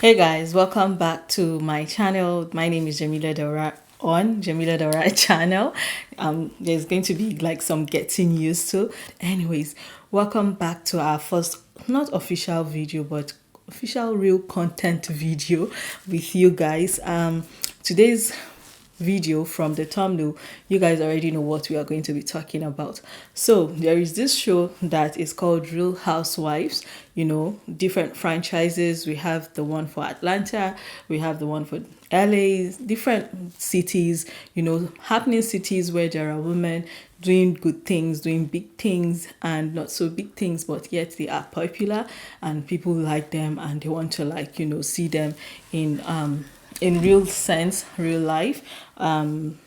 Hey guys, welcome back to my channel. My name is Jamila Daura on Jamila Daura channel. There's going to be like some getting used to. Anyways, welcome back to our first not official video but official real content video with you guys. Today's video from the thumbnail, you guys already know what we are going to be talking about. So there is this show that is called Real Housewives. You know, different franchises. We have the one for Atlanta, we have the one for LA, different cities, you know, happening cities where there are women doing good things, doing big things and not so big things, but yet they are popular and people like them and they want to, like, you know, see them in real sense, real life, and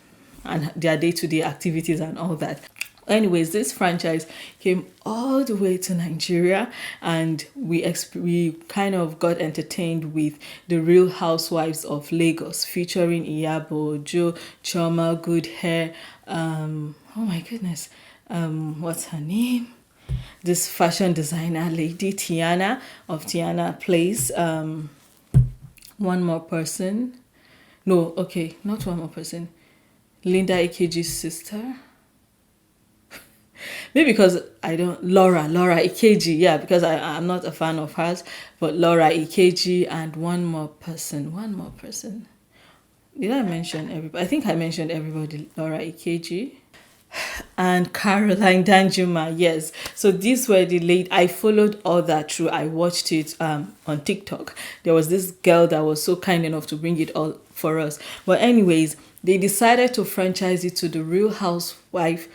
their day-to-day activities and all that. Anyways, this franchise came all the way to Nigeria, and we kind of got entertained with the Real Housewives of Lagos, featuring Iyabo, Joe, Choma, Good Hair. Oh my goodness, what's her name? This fashion designer lady, Tiana of Tiana Place. One more person. No, okay, not one more person. Linda Ikeji's sister. Maybe because I don't. Laura Ikeji. Yeah, because I'm not a fan of hers. But Laura Ikeji and one more person. One more person. Did I mention everybody? I think I mentioned everybody. Laura Ikeji and Caroline Danjuma. Yes, so these were the late. I followed all that through. I watched it on TikTok. There was this girl that was so kind enough to bring it all for us. But anyways, they decided to franchise it to the Real Housewife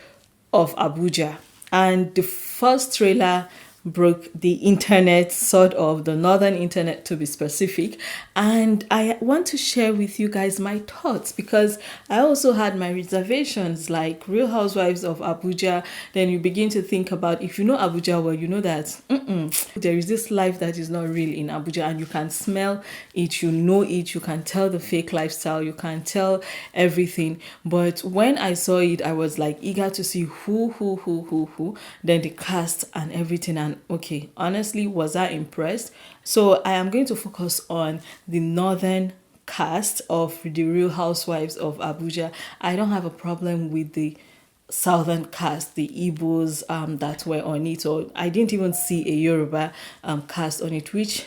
of Abuja, and the first trailer broke the internet, sort of the northern internet to be specific, and I want to share with you guys my thoughts because I also had my reservations. Like Real Housewives of Abuja, then you begin to think about, if you know Abuja well, you know that there is this life that is not real in Abuja, and you can smell it, you know it, you can tell the fake lifestyle, you can tell everything. But when I saw it, I was like eager to see who, then the cast and everything. And okay, honestly, was I impressed? So I am going to focus on the northern cast of the Real Housewives of Abuja. I don't have a problem with the southern cast, the Igbos that were on it, or I didn't even see a Yoruba cast on it, which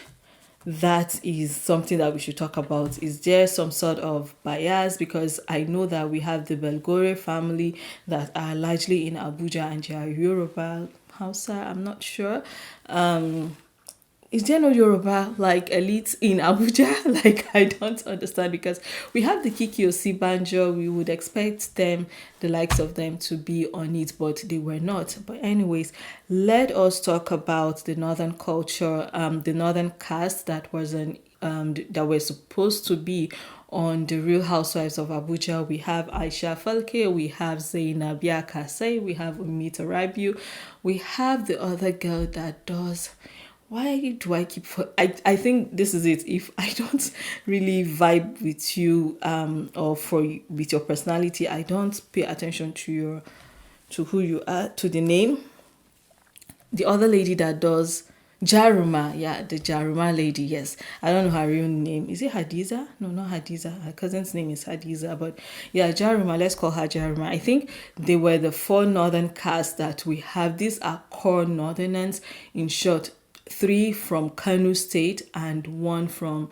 that is something that we should talk about. Is there some sort of bias? Because I know that we have the Belgore family that are largely in Abuja and they are Yoruba, Hausa, I'm not sure. Is there no Yoruba like elites in Abuja? Like, I don't understand, because we have the Kiki Osibanjo. We would expect them, the likes of them, to be on it, but they were not. But anyways, let us talk about the northern culture, the northern cast that was that were supposed to be on the Real Housewives of Abuja. We have Aisha Falke, we have Zainabia Kasei, we have Umita Rabiu, we have the other girl that does. Why do I keep I think this is it. If I don't really vibe with you or with your personality, I don't pay attention to who you are, to the name. The other lady that does Jaruma, yeah, the Jaruma lady, yes. I don't know her real name. Is it Hadiza? No, not Hadiza. Her cousin's name is Hadiza, but yeah, Jaruma, let's call her Jaruma. I think they were the four northern casts that we have. These are core northerners. In short, three from Kano State and one from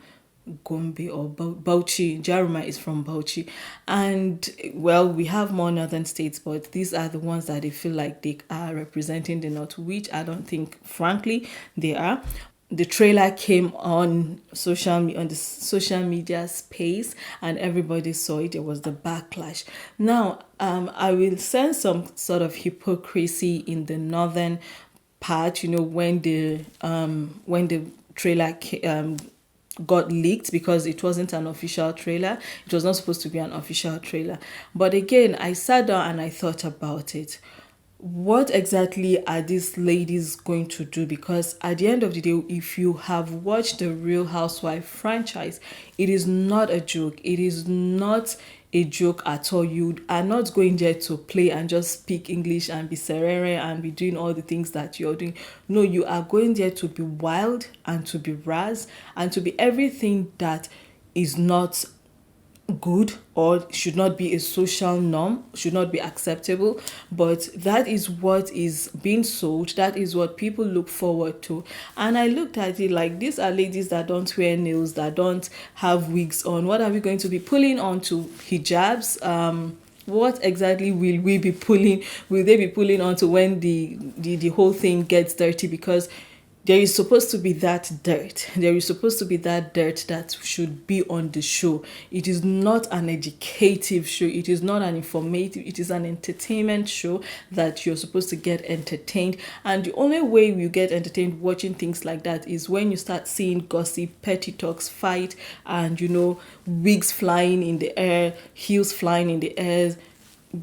Gombe or Bauchi. Jaruma is from Bauchi. And well, we have more northern states, but these are the ones that they feel like they are representing the north, which I don't think, frankly, they are. The trailer came on the social media space and everybody saw it. There was the backlash. Now, I will sense some sort of hypocrisy in the northern part, you know, when the trailer got leaked, because it wasn't an official trailer. It was not supposed to be an official trailer. But again, I sat down and I thought about it. What exactly are these ladies going to do? Because at the end of the day, if you have watched the Real Housewife franchise, it is not a joke. It is not a joke at all. You are not going there to play and just speak English and be serere and be doing all the things that you're doing. No, you are going there to be wild and to be ras and to be everything that is not good or should not be a social norm, should not be acceptable, but that is what is being sold, that is what people look forward to. And I looked at it like, these are ladies that don't wear nails, that don't have wigs on. What are we going to be pulling on to? Hijabs? What exactly will we be pulling, will they be pulling on to when the whole thing gets dirty? Because there is supposed to be that dirt. There is supposed to be that dirt that should be on the show. It is not an educative show. It is not an informative. It is an entertainment show that you're supposed to get entertained. And the only way you get entertained watching things like that is when you start seeing gossip, petty talks, fight, and wigs flying in the air, heels flying in the air,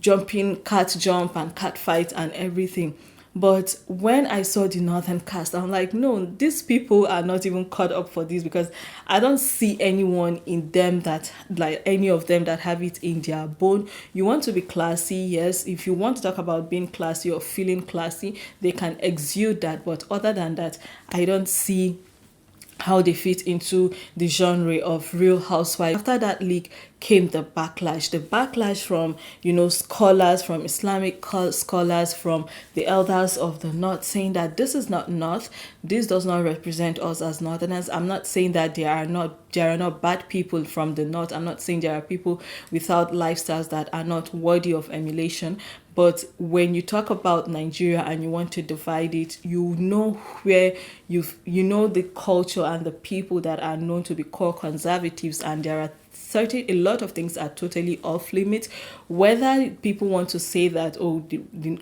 jumping, cat jump and cat fight and everything. But when I saw the Northern cast, I'm like, no, these people are not even caught up for this, because I don't see anyone in them that, like any of them that have it in their bone. You want to be classy, yes. If you want to talk about being classy or feeling classy, they can exude that. But other than that, I don't see how they fit into the genre of Real Housewives. After that leak came the backlash from scholars, from Islamic scholars, from the elders of the North, saying that this is not North, this does not represent us as Northerners. I'm not saying that there are not bad people from the North. I'm not saying there are people without lifestyles that are not worthy of emulation. But when you talk about Nigeria and you want to divide it, you know where you know the culture and the people that are known to be core conservatives, and there are a lot of things are totally off limits. Whether people want to say that, a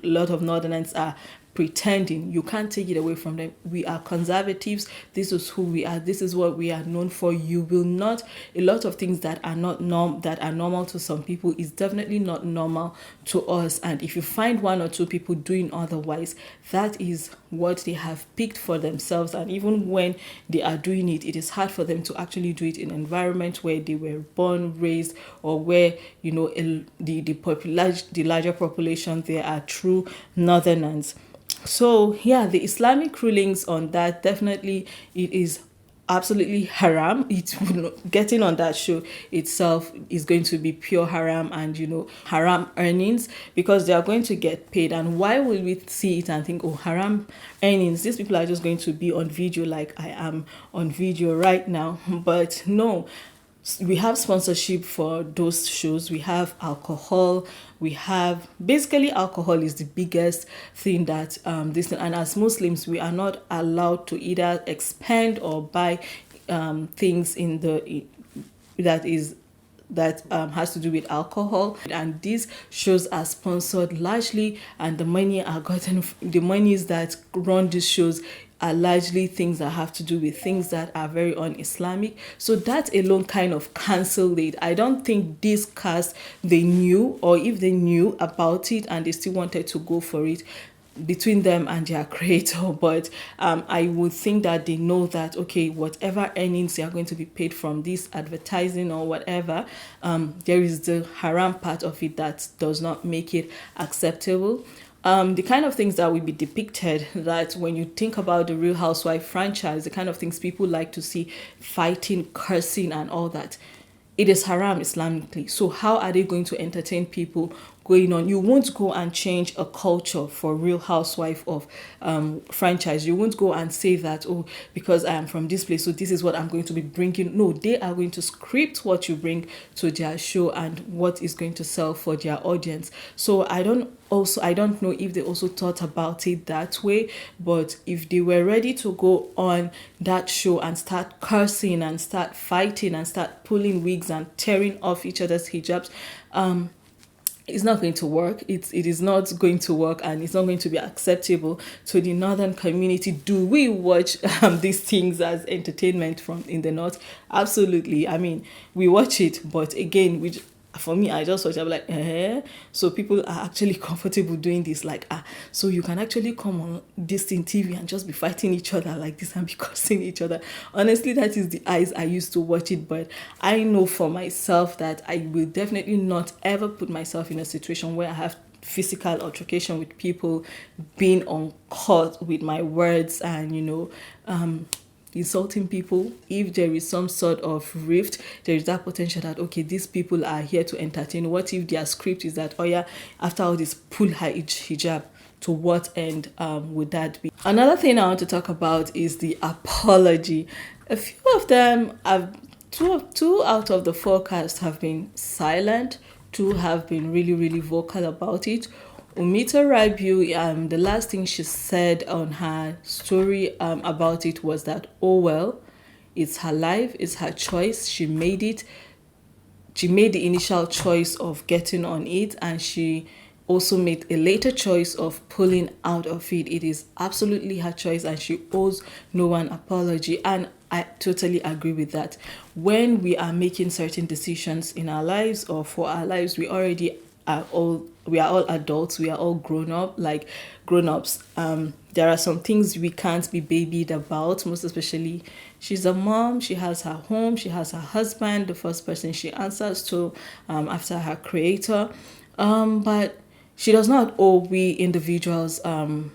lot of Northerners are pretending, you can't take it away from them. We are conservatives. This is who we are. This is what we are known for. You will not, a lot of things that are not that are normal to some people is definitely not normal to us. And if you find one or two people doing otherwise, that is what they have picked for themselves. And even when they are doing it, it is hard for them to actually do it in an environment where they were born, raised, or where the larger population there are true Northerners. So yeah, the Islamic rulings on that, definitely it is absolutely haram. Getting on that show itself is going to be pure haram, and haram earnings, because they are going to get paid. And why will we see it and think, oh, haram earnings, these people are just going to be on video like I am on video right now? But no, we have sponsorship for those shows. We have alcohol. We have, basically alcohol is the biggest thing that and as Muslims we are not allowed to either expend or buy things that has to do with alcohol. And these shows are sponsored largely, and the monies that run these shows are largely things that have to do with things that are very un-Islamic. So that alone kind of cancelled it. I don't think this cast, they knew, or if they knew about it and they still wanted to go for it, between them and their creator. But I would think that they know that, okay, whatever earnings they are going to be paid from this advertising or whatever, there is the haram part of it that does not make it acceptable. The kind of things that will be depicted, that when you think about the Real Housewife franchise, the kind of things people like to see, fighting, cursing and all that, it is haram Islamically. So how are they going to entertain people going on? You won't go and change a culture for Real Housewife of franchise. You won't go and say that, oh, because I am from this place, so this is what I'm going to be bringing. No, they are going to script what you bring to their show and what is going to sell for their audience. So I don't know if they also thought about it that way, but if they were ready to go on that show and start cursing and start fighting and start pulling wigs and tearing off each other's hijabs, it's not going to work. It is not going to work, and it's not going to be acceptable to the Northern community. Do we watch these things as entertainment from in the North? Absolutely. I mean, we watch it, but again, For me, I just watch, I'm like, so people are actually comfortable doing this, like, so you can actually come on this thing TV and just be fighting each other like this and be cursing each other. Honestly, that is the eyes I used to watch it, but I know for myself that I will definitely not ever put myself in a situation where I have physical altercation with people, being on court with my words, and insulting people. If there is some sort of rift, there is that potential that, okay, these people are here to entertain. What if their script is that, oh yeah, after all this, pull her hijab? To what end would that be? Another thing I want to talk about is the apology. A few of them have, two out of the four casts have been silent. Two have been really, really vocal about it. Umita Rabiu, the last thing she said on her story about it was that, oh well, it's her life, it's her choice. She made it. She made the initial choice of getting on it, and she also made a later choice of pulling out of it. It is absolutely her choice, and she owes no one apology. And I totally agree with that. When we are making certain decisions in our lives or for our lives, we are all adults, we are all grown-ups. There are some things we can't be babied about, most especially she's a mom, she has her home, she has her husband, the first person she answers to after her creator. But she does not owe we individuals an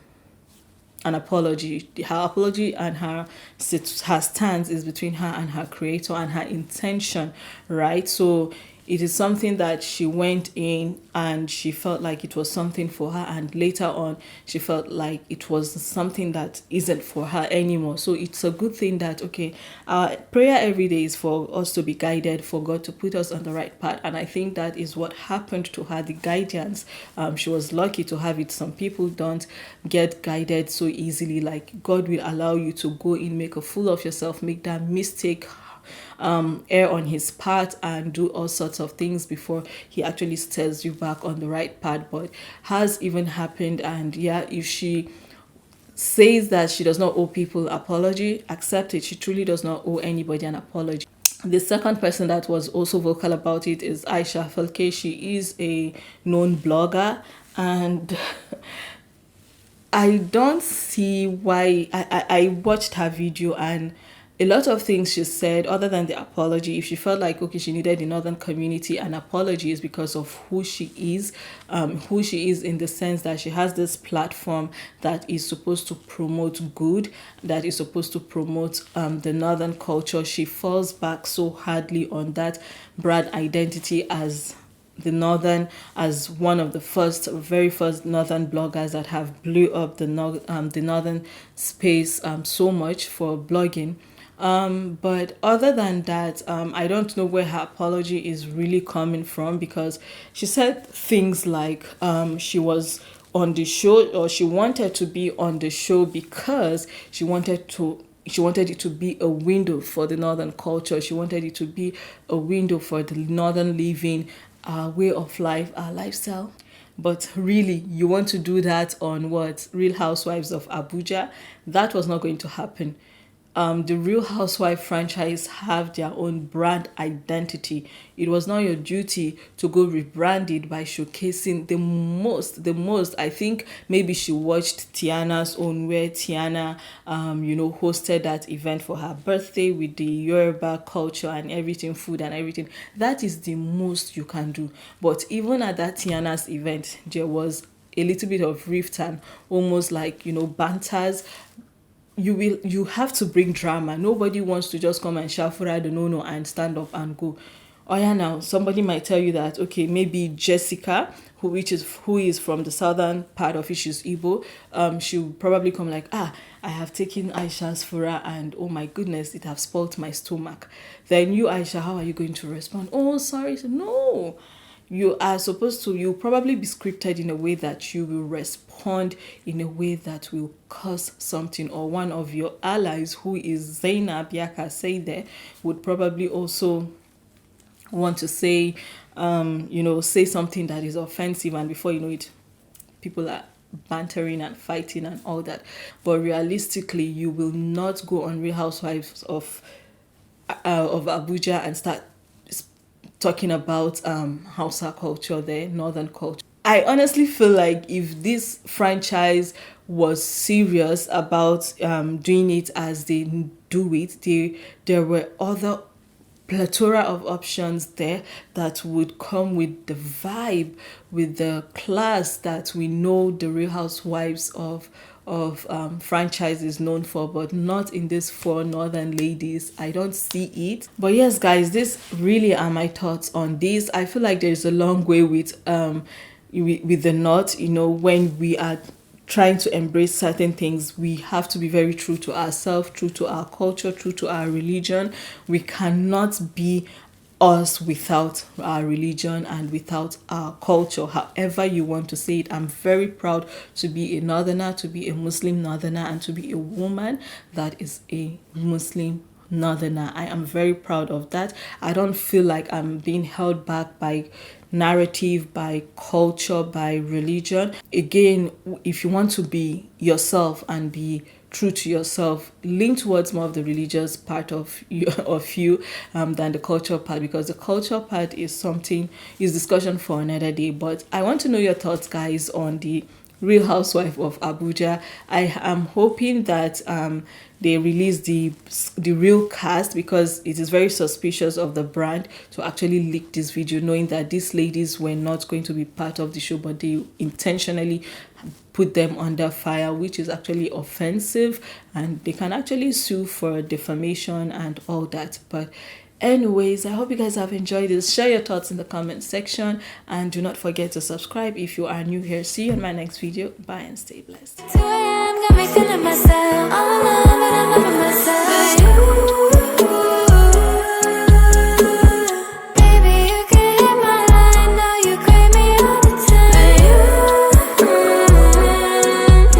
apology. Her apology and her stance is between her and her creator and her intention, right? So it is something that she went in and she felt like it was something for her, and later on she felt like it was something that isn't for her anymore. So it's a good thing that, okay, our prayer every day is for us to be guided, for God to put us on the right path, and I think that is what happened to her, the guidance. She was lucky to have it. Some people don't get guided so easily. Like, God will allow you to go in, make a fool of yourself, make that mistake, err on his part, and do all sorts of things before he actually steers you back on the right path. But has even happened, and yeah, if she says that she does not owe people apology, accept it. She truly does not owe anybody an apology. The second person that was also vocal about it is Aisha Falke. She is a known blogger, and I don't see why. I watched her video, and a lot of things she said, other than the apology, if she felt like, okay, she needed the northern community an apology, is because of who she is in the sense that she has this platform that is supposed to promote good, that is supposed to promote the northern culture. She falls back so hardly on that brand identity as the northern, as one of the very first northern bloggers that have blew up the northern space so much for blogging. But other than that, I don't know where her apology is really coming from, because she said things like she was on the show, or she wanted to be on the show because she wanted it to be a window for the northern culture. She wanted it to be a window for the northern living, way of life, our lifestyle. But really, you want to do that on what? Real Housewives of Abuja? That was not going to happen. The Real Housewife franchise have their own brand identity. It was not your duty to go rebrand it by showcasing the most. I think maybe she watched Tiana's own, where Tiana, hosted that event for her birthday with the Yoruba culture and everything, food and everything. That is the most you can do. But even at that Tiana's event, there was a little bit of rift and almost like, banters. You have to bring drama. Nobody wants to just come and shout for the no and stand up and go. Oh yeah, now somebody might tell you that, okay, maybe Jessica, who is from the southern part of it, she's Igbo, she'll probably come like, I have taken Aisha's fura and oh my goodness, it have spoilt my stomach. Then you, Aisha, how are you going to respond? Oh, sorry. No. You are supposed to, you'll probably be scripted in a way that you will respond in a way that will cause something, or one of your allies, who is Zainab Yaka Seide, would probably also want to say, say something that is offensive, and before you know it, people are bantering and fighting and all that. But realistically, you will not go on Real Housewives of Abuja and start talking about Hausa culture there, northern culture. I honestly feel like if this franchise was serious about doing it as they do it, there were other plethora of options there that would come with the vibe, with the class that we know the Real Housewives of franchise is known for, but not in these four northern ladies. I don't see it. But yes, guys, this really are my thoughts on this. I feel like there's a long way with the north. You know, when we are trying to embrace certain things, we have to be very true to ourselves, true to our culture, true to our religion. We cannot be us without our religion and without our culture, however you want to say it. I'm very proud to be a northerner, to be a Muslim northerner, and to be a woman that is a Muslim northerner. I am very proud of that. I don't feel like I'm being held back by narrative, by culture, by religion. Again, if you want to be yourself and be true to yourself, lean towards more of the religious part of you than the cultural part, because the cultural part is discussion for another day. But I want to know your thoughts, guys, on the Real Housewife of Abuja. I am hoping that they release the real cast, because it is very suspicious of the brand to actually leak this video knowing that these ladies were not going to be part of the show, but they intentionally put them under fire, which is actually offensive, and they can actually sue for defamation and all that. But anyways, I hope you guys have enjoyed this. Share your thoughts in the comment section, and do not forget to subscribe if you are new here. See you in my next video. Bye and stay blessed.